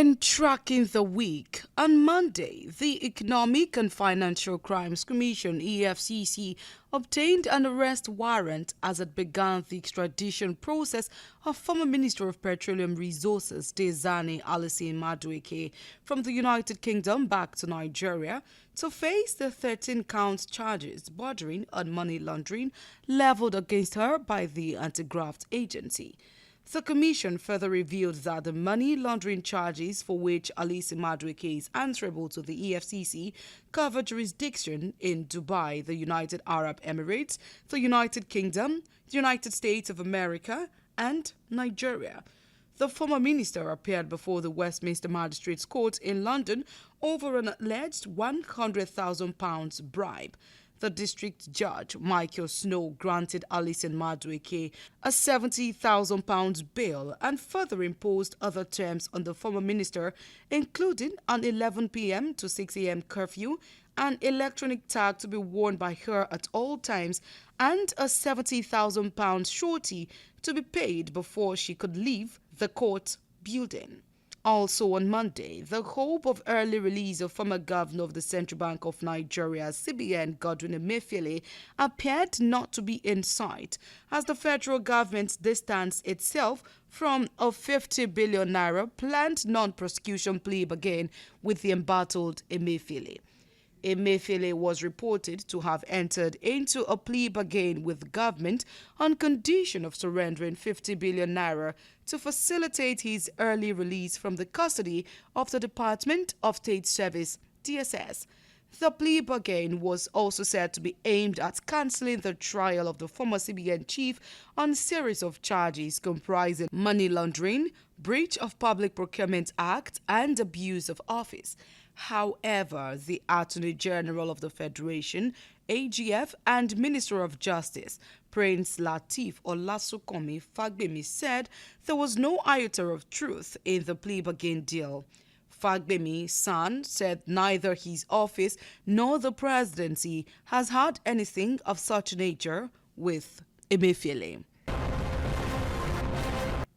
In tracking the week, on Monday, the Economic and Financial Crimes Commission (EFCC) obtained an arrest warrant as it began the extradition process of former Minister of Petroleum Resources Diezani Alison Madueke from the United Kingdom back to Nigeria to face the 13-count charges bordering on money laundering leveled against her by the Anti-Graft Agency. The Commission further revealed that the money laundering charges for which Alison Madueke is answerable to the EFCC cover jurisdiction in Dubai, the United Arab Emirates, the United Kingdom, the United States of America, and Nigeria. The former minister appeared before the Westminster Magistrates Court in London over an alleged £100,000 bribe. The district judge, Michael Snow, granted Alison Madueke a £70,000 bail and further imposed other terms on the former minister, including an 11 p.m. to 6 a.m. curfew, an electronic tag to be worn by her at all times, and a £70,000 surety to be paid before she could leave the court building. Also on Monday, the hope of early release of former governor of the Central Bank of Nigeria, CBN, Godwin Emefiele, appeared not to be in sight as the federal government distanced itself from a 50 billion naira planned non-prosecution plea bargain with the embattled Emefiele. Emefiele was reported to have entered into a plea bargain with the government on condition of surrendering 50 billion naira to facilitate his early release from the custody of the Department of State Service, DSS. The plea bargain was also said to be aimed at cancelling the trial of the former CBN chief on a series of charges comprising money laundering, breach of Public Procurement Act, and abuse of office. However, the Attorney General of the Federation, AGF, and Minister of Justice, Prince Lateef Olasunkami Fagbemi, said there was no iota of truth in the plea bargain deal. Fagbemi's son said neither his office nor the presidency has had anything of such nature with Emefiele.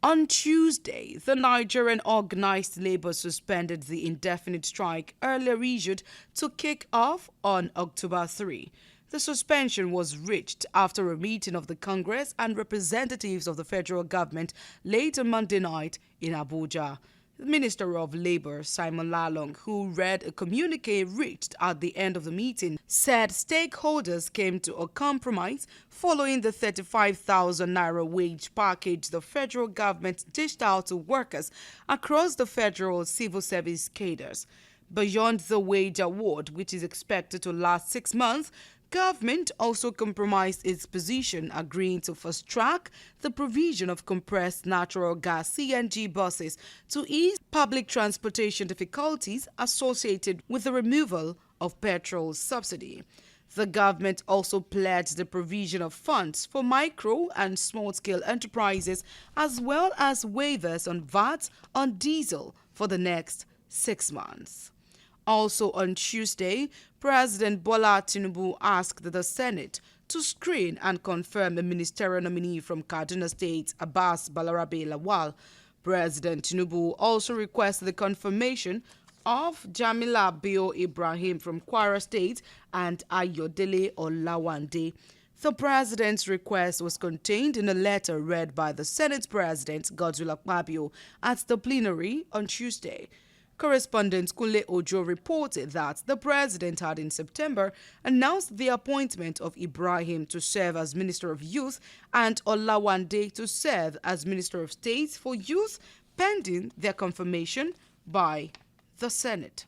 On Tuesday, the Nigerian Organized Labour suspended the indefinite strike earlier issued to kick off on October 3. The suspension was reached after a meeting of the Congress and representatives of the federal government late on Monday night in Abuja. The Minister of Labour, Simon Lalong, who read a communique reached at the end of the meeting, said stakeholders came to a compromise following the 35,000 naira wage package the federal government dished out to workers across the federal civil service cadres. Beyond the wage award, which is expected to last 6 months, government also compromised its position, agreeing to fast-track the provision of compressed natural gas (CNG) buses to ease public transportation difficulties associated with the removal of petrol subsidy. The government also pledged the provision of funds for micro and small-scale enterprises as well as waivers on VAT on diesel for the next 6 months. Also on Tuesday, President Bola Tinubu asked the Senate to screen and confirm a ministerial nominee from Kaduna State, Abbas Balarabe Lawal. President Tinubu also requested the confirmation of Jamila Bio Ibrahim from Kwara State and Ayodele Olawande. The president's request was contained in a letter read by the Senate President Godswill Akpabio at the plenary on Tuesday. Correspondent Kunle Ojo reported that the president had in September announced the appointment of Ibrahim to serve as Minister of Youth and Olawande to serve as Minister of State for Youth, pending their confirmation by the Senate.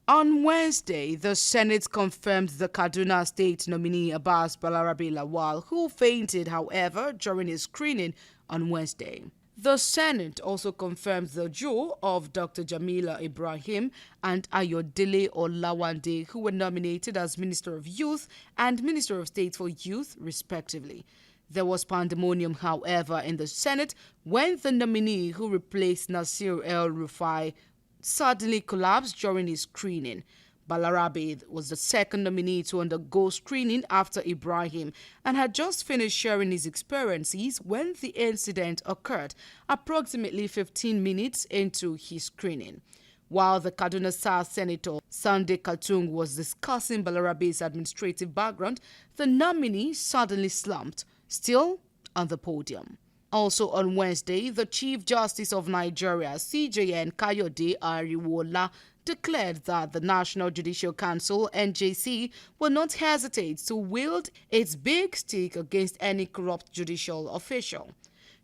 On Wednesday, the Senate confirmed the Kaduna State nominee Abbas Balarabe Lawal, who fainted, however, during his screening on Wednesday. The Senate also confirmed the duo of Dr. Jamila Ibrahim and Ayodele Olawande, who were nominated as Minister of Youth and Minister of State for Youth, respectively. There was pandemonium, however, in the Senate when the nominee who replaced Nasir El-Rufai suddenly collapsed during his screening. Balarabe was the second nominee to undergo screening after Ibrahim and had just finished sharing his experiences when the incident occurred, approximately 15 minutes into his screening. While the Kaduna South Senator Sunday Katung was discussing Balarabe's administrative background, the nominee suddenly slumped, still on the podium. Also on Wednesday, the Chief Justice of Nigeria, CJN Kayode Ariwola, declared that the National Judicial Council, NJC, will not hesitate to wield its big stick against any corrupt judicial official.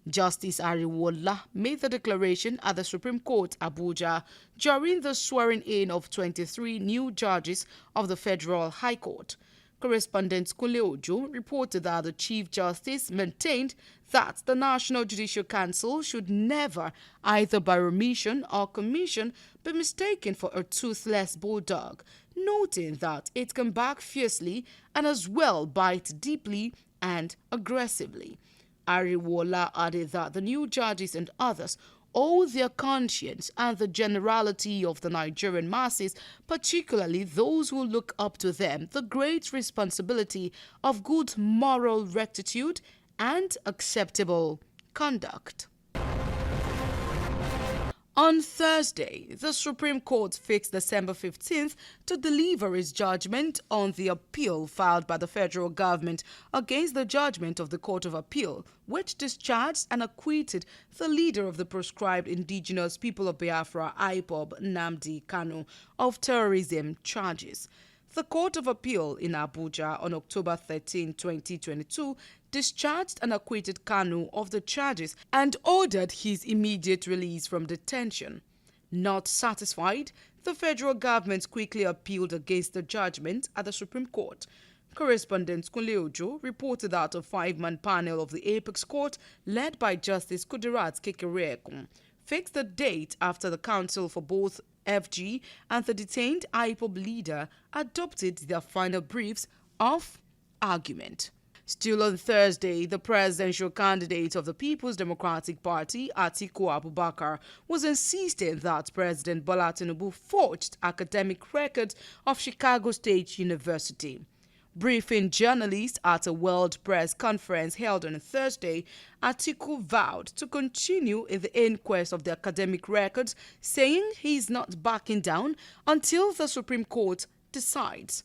Justice Ariwola made the declaration at the Supreme Court, Abuja, during the swearing-in of 23 new judges of the Federal High Court. Correspondent Kunle Ojo reported that the Chief Justice maintained that the National Judicial Council should never, either by remission or commission, be mistaken for a toothless bulldog, noting that it can bark fiercely and as well bite deeply and aggressively. Ariwola added that the new judges and others owe their conscience and the generality of the Nigerian masses, particularly those who look up to them, the great responsibility of good moral rectitude and acceptable conduct. On Thursday, the Supreme Court fixed December 15th to deliver its judgment on the appeal filed by the federal government against the judgment of the Court of Appeal, which discharged and acquitted the leader of the proscribed Indigenous People of Biafra, IPOB, Nnamdi Kanu, of terrorism charges. The Court of Appeal in Abuja on October 13, 2022, discharged and acquitted Kanu of the charges and ordered his immediate release from detention. Not satisfied, the federal government quickly appealed against the judgment at the Supreme Court. Correspondent Kunle Ojo reported that a five-man panel of the Apex Court, led by Justice Kudirat Kekereekun, fixed the date after the counsel for both FG and the detained IPOB leader adopted their final briefs of argument. Still on Thursday, the presidential candidate of the People's Democratic Party, Atiku Abubakar, was insisting that President Bola Tinubu forged academic records of Chicago State University. Briefing journalists at a World Press Conference held on Thursday, Atiku vowed to continue in the inquest of the academic records, saying he is not backing down until the Supreme Court decides.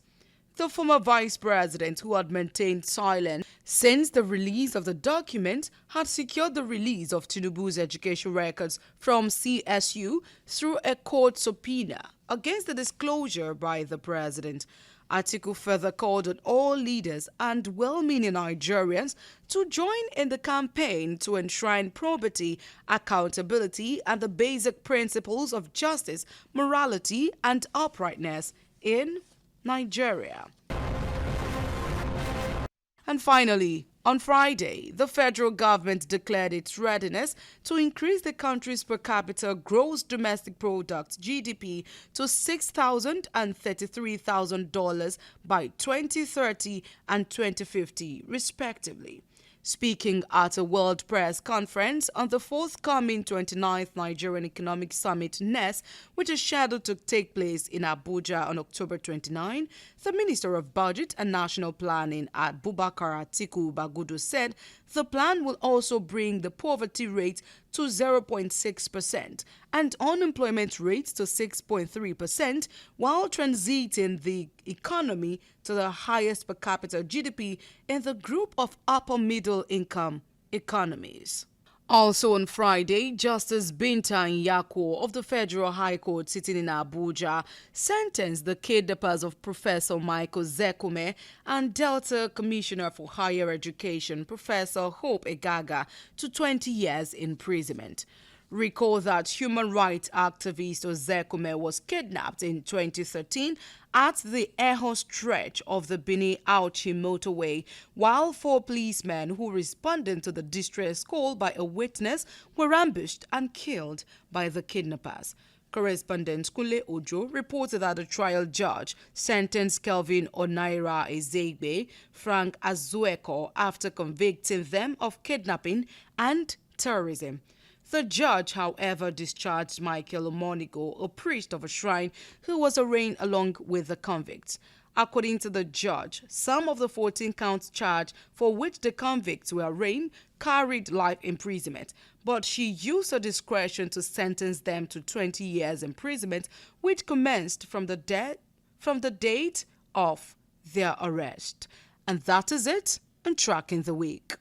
The former vice president, who had maintained silence since the release of the document, had secured the release of Tinubu's education records from CSU through a court subpoena against the disclosure by the president. Atiku further called on all leaders and well-meaning Nigerians to join in the campaign to enshrine probity, accountability, and the basic principles of justice, morality, and uprightness in Nigeria. And finally, on Friday, the federal government declared its readiness to increase the country's per capita gross domestic product (GDP) to $6,000 and $33,000 by 2030 and 2050, respectively. Speaking at a World Press Conference on the forthcoming 29th Nigerian Economic Summit (NES), which is scheduled to take place in Abuja on October 29, the Minister of Budget and National Planning Abubakar Atiku Bagudu said the plan will also bring the poverty rate to 0.6% and unemployment rate to 6.3%, while transiting the economy to the highest per capita GDP in the group of upper middle income economies. Also on Friday, Justice Binta Nyako of the Federal High Court sitting in Abuja sentenced the kidnappers of Professor Michael Zekume and Delta Commissioner for Higher Education, Professor Hope Egaga, to 20 years imprisonment. Recall that human rights activist Zekume was kidnapped in 2013 at the Eho stretch of the Benin-Auchi motorway, while 4 policemen who responded to the distress call by a witness were ambushed and killed by the kidnappers. Correspondent Kunle Ojo reported that the trial judge sentenced Kelvin Onaira Ezegbe, Frank Azueko after convicting them of kidnapping and terrorism. The judge, however, discharged Michael Omonigo, a priest of a shrine who was arraigned along with the convicts. According to the judge, some of the 14 counts charged for which the convicts were arraigned carried life imprisonment, but she used her discretion to sentence them to 20 years imprisonment, which commenced from the date of their arrest. And that is it on Tracking the Week.